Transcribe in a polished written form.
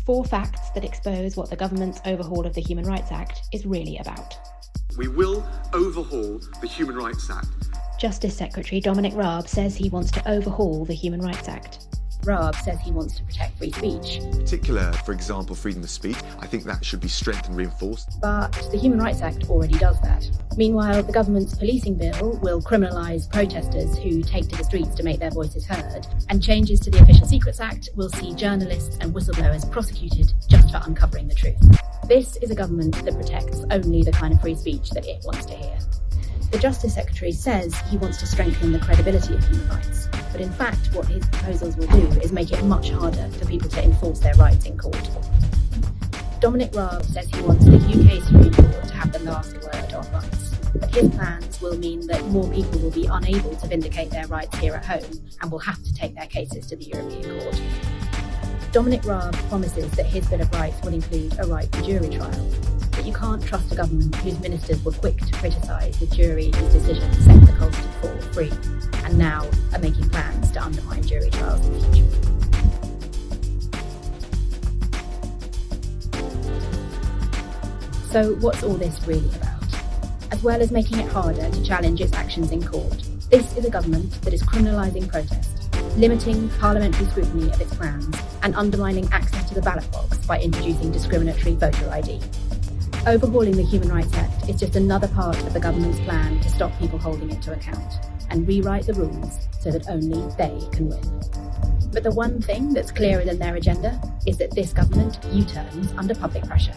4 facts that expose what the government's overhaul of the Human Rights Act is really about. We will overhaul the Human Rights Act. Justice Secretary Dominic Raab says he wants to overhaul the Human Rights Act. Raab says he wants to protect free speech. In particular, for example, freedom of speech, I think that should be strengthened and reinforced. But the Human Rights Act already does that. Meanwhile, the government's policing bill will criminalise protesters who take to the streets to make their voices heard, and changes to the Official Secrets Act will see journalists and whistleblowers prosecuted just for uncovering the truth. This is a government that protects only the kind of free speech that it wants to hear. The Justice Secretary says he wants to strengthen the credibility of human rights, but in fact what his proposals will do is make it much harder for people to enforce their rights in court. Dominic Raab says he wants the UK Supreme Court to have the last word on rights, but his plans will mean that more people will be unable to vindicate their rights here at home and will have to take their cases to the European Court. Dominic Raab promises that his Bill of Rights will include a right to jury trial, but you can't trust a government whose ministers were quick to criticise the jury whose decision set the cost to fall free, and now are making plans to undermine jury trials in the future. So what's all this really about? As well as making it harder to challenge its actions in court, this is a government that is criminalising protest, limiting parliamentary scrutiny of its plans, and undermining access to the ballot box by introducing discriminatory voter ID. Overhauling the Human Rights Act is just another part of the government's plan to stop people holding it to account and rewrite the rules so that only they can win. But the one thing that's clearer than their agenda is that this government U-turns under public pressure.